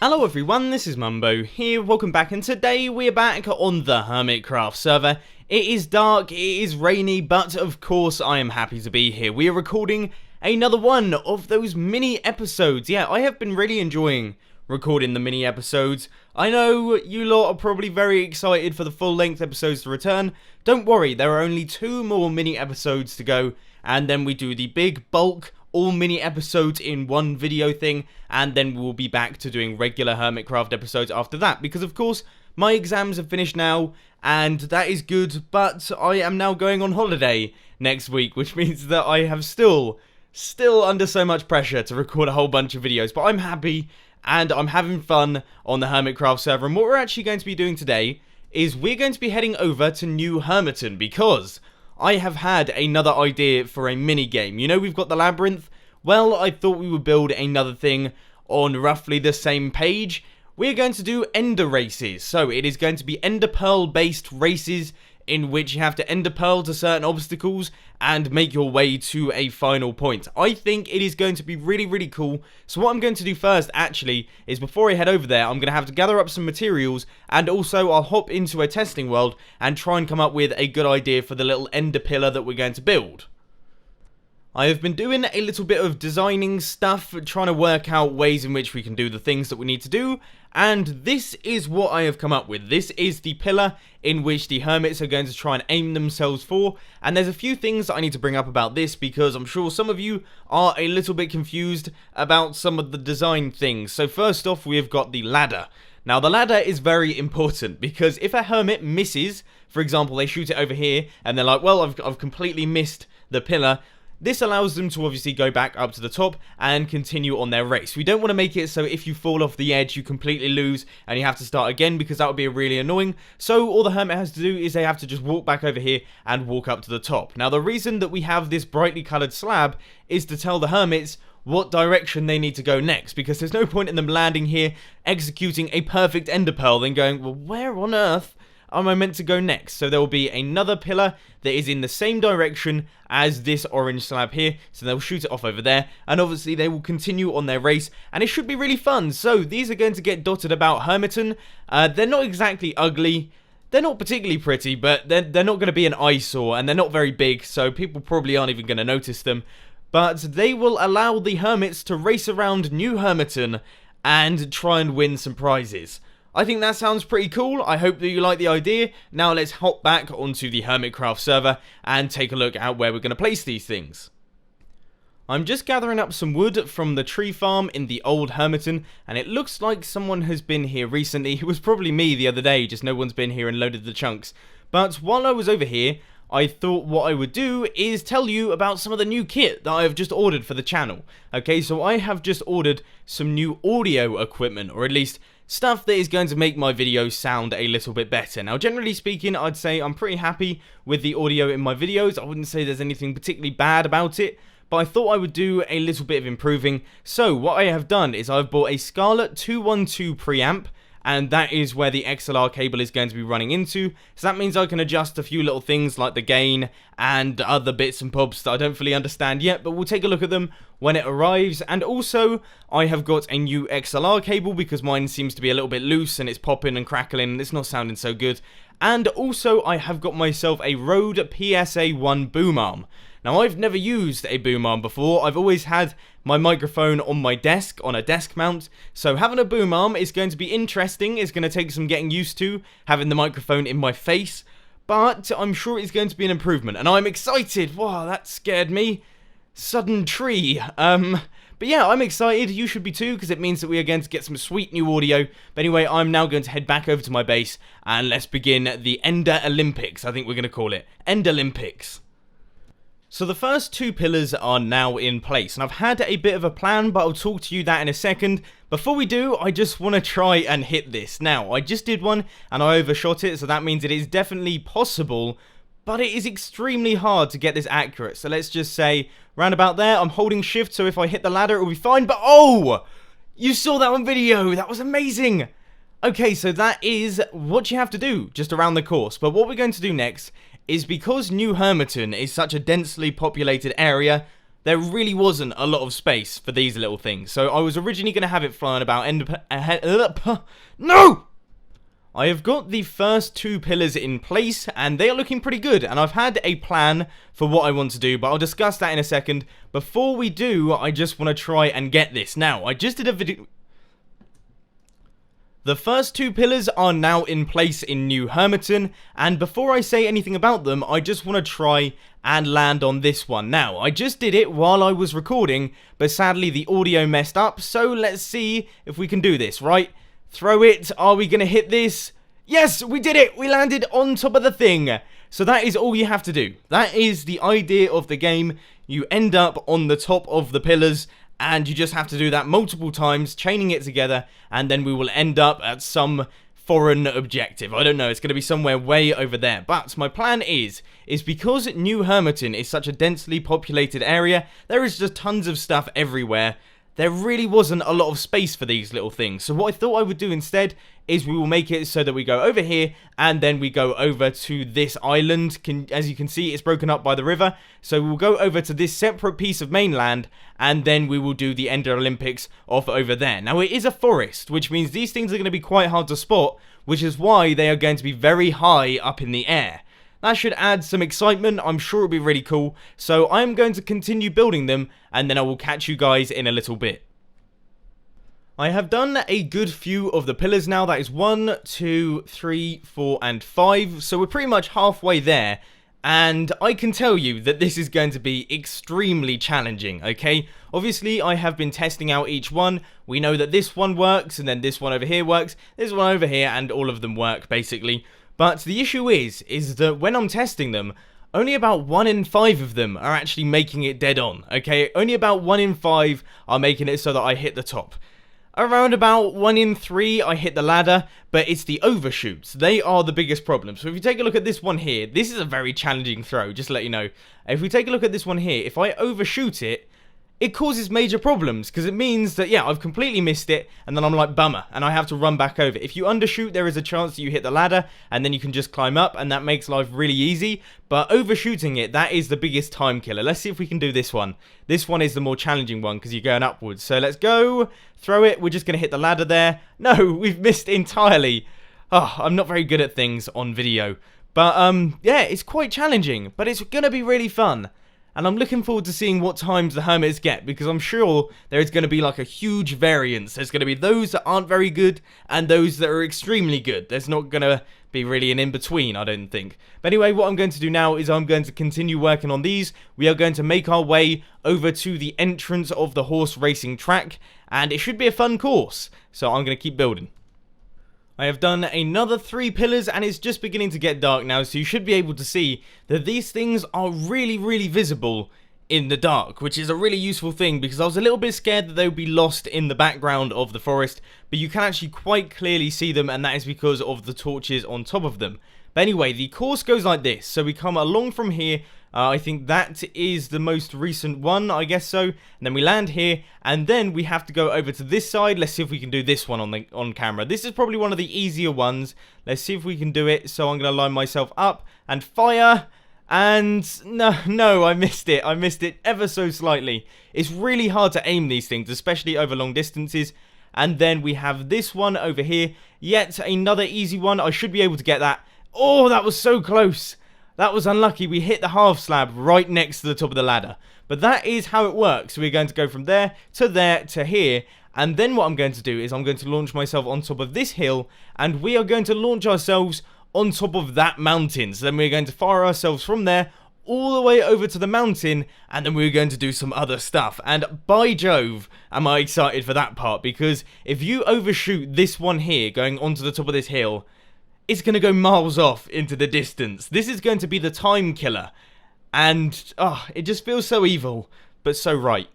Hello everyone, this is Mumbo here, welcome back, and today we're back on the Hermitcraft server. It is dark, it is rainy, but of course I am happy to be here. We are recording another one of those mini episodes. Yeah, I have been really enjoying recording the mini episodes. I know you lot are probably very excited for the full length episodes to return. Don't worry, there are only 2 more mini episodes to go, and then we do the big bulk all mini episodes in one video thing, and then we'll be back to doing regular Hermitcraft episodes after that, because of course my exams have finished now, and that is good, but I am now going on holiday next week, which means that I have still under so much pressure to record a whole bunch of videos, but I'm happy, and I'm having fun on the Hermitcraft server. And what we're actually going to be doing today is we're going to be heading over to New Hermiton, because I have had another idea for a mini game. You know, we've got the labyrinth. Well, I thought we would build another thing on roughly the same page. We're going to do ender races. So it is going to be ender pearl based races in which you have to ender pearl to certain obstacles and make your way to a final point. I think it is going to be really cool. So what I'm going to do first actually is, before I head over there, I'm going to have to gather up some materials, and also I'll hop into a testing world and try and come up with a good idea for the little ender pillar that we're going to build. I have been doing a little bit of designing stuff, trying to work out ways in which we can do the things that we need to do, and this is what I have come up with. This is the pillar in which the hermits are going to try and aim themselves for, and there's a few things that I need to bring up about this, because I'm sure some of you are a little bit confused about some of the design things. So first off, we have got the ladder. Now the ladder is very important, because if a hermit misses, for example, they shoot it over here, and they're like, well, I've completely missed the pillar, this allows them to obviously go back up to the top and continue on their race. We don't want to make it so if you fall off the edge you completely lose and you have to start again, because that would be really annoying. So all the hermit has to do is they have to just walk back over here and walk up to the top. Now the reason that we have this brightly coloured slab is to tell the hermits what direction they need to go next, because there's no point in them landing here, executing a perfect ender pearl, then going, well, where on earth am I meant to go next? So there will be another pillar that is in the same direction as this orange slab here, so they'll shoot it off over there, and obviously they will continue on their race, and it should be really fun. So these are going to get dotted about Hermiton. They're not exactly ugly, they're not particularly pretty, but they're not going to be an eyesore, and they're not very big, so people probably aren't even going to notice them. But they will allow the hermits to race around New Hermiton and try and win some prizes. I think that sounds pretty cool. I hope that you like the idea. Now let's hop back onto the Hermitcraft server and take a look at where we're going to place these things. I'm just gathering up some wood from the tree farm in the old Hermiton, and it looks like someone has been here recently. It was probably me the other day, just no one's been here and loaded the chunks. But while I was over here, I thought what I would do is tell you about some of the new kit that I have just ordered for the channel. Okay, so I have just ordered some new audio equipment, or at least stuff that is going to make my videos sound a little bit better. Now, generally speaking, I'd say I'm pretty happy with the audio in my videos. I wouldn't say there's anything particularly bad about it, but I thought I would do a little bit of improving. So what I have done is I've bought a Scarlett 212 preamp, and that is where the XLR cable is going to be running into. So that means I can adjust a few little things like the gain and other bits and bobs that I don't fully understand yet, but we'll take a look at them when it arrives. And also, I have got a new XLR cable, because mine seems to be a little bit loose and it's popping and crackling and it's not sounding so good. And also, I have got myself a Rode PSA-1 boom arm. Now, I've never used a boom arm before. I've always had my microphone on my desk, on a desk mount, so having a boom arm is going to be interesting. It's going to take some getting used to, having the microphone in my face, but I'm sure it's going to be an improvement, and I'm excited. Wow, that scared me. Sudden tree. But yeah, I'm excited. You should be too, because it means that we are going to get some sweet new audio. But anyway, I'm now going to head back over to my base, and let's begin the Ender-Lympics, I think we're going to call it. Ender-Lympics. So the first 2 pillars are now in place, and I've had a bit of a plan, but I'll talk to you that in a second. Before we do, I just want to try and hit this. Now, I just did one, and I overshot it, so that means it is definitely possible, but it is extremely hard to get this accurate. So let's just say, round about there, I'm holding shift, so if I hit the ladder, it will be fine, but oh! You saw that on video! That was amazing! Okay, so that is what you have to do, just around the course. But what we're going to do next is, because New Hermiton is such a densely populated area, there really wasn't a lot of space for these little things. So I was originally going to have it flying about No! I have got the first 2 pillars in place, and they are looking pretty good, and I've had a plan for what I want to do, but I'll discuss that in a second. Before we do, I just want to try and get this. Now, I just did a video... The first 2 pillars are now in place in New Hermiton, and before I say anything about them, I just want to try and land on this one. Now, I just did it while I was recording, but sadly the audio messed up, so let's see if we can do this, right? Throw it. Are we going to hit this? Yes, we did it. We landed on top of the thing. So that is all you have to do. That is the idea of the game. You end up on the top of the pillars, and you just have to do that multiple times, chaining it together, and then we will end up at some foreign objective. I don't know, it's going to be somewhere way over there. But my plan is because New Hermiton is such a densely populated area, there is just tons of stuff everywhere. There really wasn't a lot of space for these little things. So what I thought I would do instead is we will make it so that we go over here and then we go over to this island. As you can see, it's broken up by the river. So we'll go over to this separate piece of mainland and then we will do the Ender-Lympics off over there. Now it is a forest, which means these things are going to be quite hard to spot, which is why they are going to be very high up in the air. That should add some excitement. I'm sure it'll be really cool. So I'm going to continue building them and then I will catch you guys in a little bit. I have done a good few of the pillars now. That is 1, 2, 3, 4 and 5. So we're pretty much halfway there. And I can tell you that this is going to be extremely challenging, okay? Obviously, I have been testing out each one. We know that this one works and then this one over here works. This one over here and all of them work basically. But the issue is that when I'm testing them, only about 1 in 5 of them are actually making it dead on, okay? Only about 1 in 5 are making it so that I hit the top. Around about 1 in 3 I hit the ladder, but it's the overshoots. They are the biggest problem. So if you take a look at this one here, this is a very challenging throw, just to let you know. If we take a look at this one here, if I overshoot it, it causes major problems, because it means that, yeah, I've completely missed it, and then I'm like, bummer, and I have to run back over. If you undershoot, there is a chance that you hit the ladder, and then you can just climb up, and that makes life really easy, but overshooting it, that is the biggest time killer. Let's see if we can do this one. This one is the more challenging one, because you're going upwards. So let's go, throw it, we're just going to hit the ladder there. No, we've missed entirely. Oh, I'm not very good at things on video. But, yeah, it's quite challenging, but it's going to be really fun. And I'm looking forward to seeing what times the hermits get, because I'm sure there is going to be like a huge variance. There's going to be those that aren't very good and those that are extremely good. There's not going to be really an in-between, I don't think. But anyway, what I'm going to do now is I'm going to continue working on these. We are going to make our way over to the entrance of the horse racing track, and it should be a fun course. So I'm going to keep building. I have done another 3 pillars and it's just beginning to get dark now, so you should be able to see that these things are really visible in the dark, which is a really useful thing because I was a little bit scared that they would be lost in the background of the forest, but you can actually quite clearly see them, and that is because of the torches on top of them. But anyway, the course goes like this. So we come along from here. I think that is the most recent one, I guess so. And then we land here, and then we have to go over to this side. Let's see if we can do this one on camera. This is probably one of the easier ones. Let's see if we can do it. So I'm going to line myself up and fire. And no, I missed it. I missed it ever so slightly. It's really hard to aim these things, especially over long distances. And then we have this one over here. Yet another easy one. I should be able to get that. Oh, that was so close. That was unlucky. We hit the half slab right next to the top of the ladder. But that is how it works. So we're going to go from there to here. And then what I'm going to do is I'm going to launch myself on top of this hill. And we are going to launch ourselves on top of that mountain. So then we're going to fire ourselves from there all the way over to the mountain. And then we're going to do some other stuff. And by Jove, am I excited for that part. Because if you overshoot this one here going onto the top of this hill, it's going to go miles off into the distance. This is going to be the time killer. And, it just feels so evil, but so right.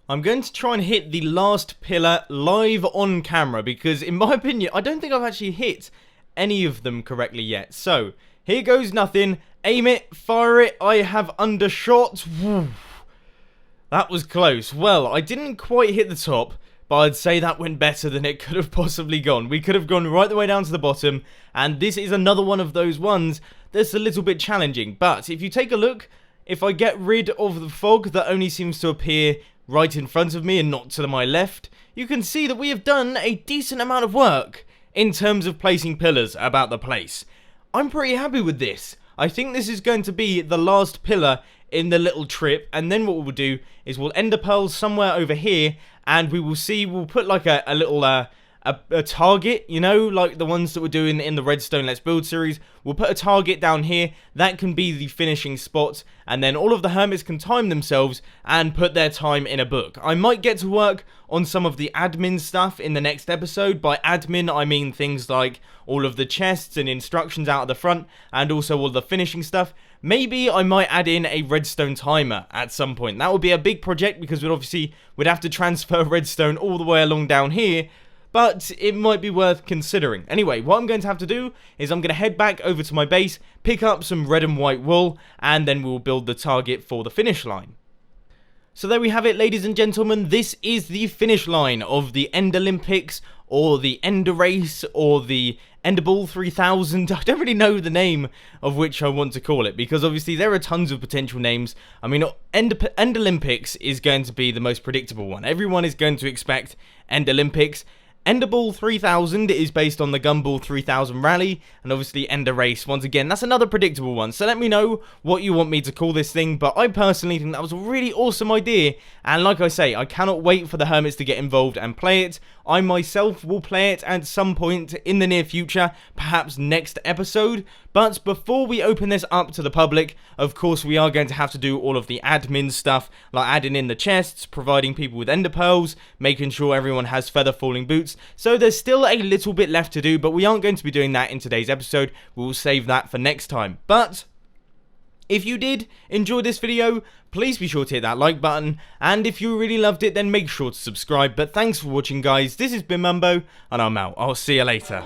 I'm going to try and hit the last pillar live on camera, because in my opinion, I don't think I've actually hit any of them correctly yet. So, here goes nothing. Aim it, fire it. I have undershot. Woo. That was close. Well, I didn't quite hit the top, but I'd say that went better than it could have possibly gone. We could have gone right the way down to the bottom, and this is another one of those ones that's a little bit challenging. But if you take a look, if I get rid of the fog that only seems to appear right in front of me and not to my left, you can see that we have done a decent amount of work in terms of placing pillars about the place. I'm pretty happy with this. I think this is going to be the last pillar in the little trip, and then what we'll do is we'll ender pearls somewhere over here, and we'll put like a little a target, you know, like the ones that we're doing in the Redstone Let's Build series. We'll put a target down here. That can be the finishing spot, and then all of the hermits can time themselves and put their time in a book. I might get to work on some of the admin stuff in the next episode. By admin, I mean things like all of the chests and instructions out of the front, and also all the finishing stuff. Maybe I might add in a redstone timer at some point. That would be a big project, because we'd have to transfer redstone all the way along down here, but it might be worth considering. Anyway, what I'm going to have to do is I'm going to head back over to my base, pick up some red and white wool, and then we'll build the target for the finish line. So there we have it, ladies and gentlemen. This is the finish line of the Ender-Lympics, or the Ender Race, or the Enderball 3000. I don't really know the name of which I want to call it, because obviously there are tons of potential names. I mean, Ender-Lympics is going to be the most predictable one. Everyone is going to expect Ender-Lympics. Enderball 3000 is based on the Gumball 3000 Rally, and obviously Ender Race, once again, that's another predictable one. So let me know what you want me to call this thing, but I personally think that was a really awesome idea, and like I say, I cannot wait for the hermits to get involved and play it. I myself will play it at some point in the near future, perhaps next episode. But before we open this up to the public, of course we are going to have to do all of the admin stuff, like adding in the chests, providing people with ender pearls, making sure everyone has feather falling boots. So there's still a little bit left to do, but we aren't going to be doing that in today's episode. We'll save that for next time. But if you did enjoy this video, please be sure to hit that like button, and if you really loved it, then make sure to subscribe. But thanks for watching, guys. This has been Mumbo, and I'm out. I'll see you later.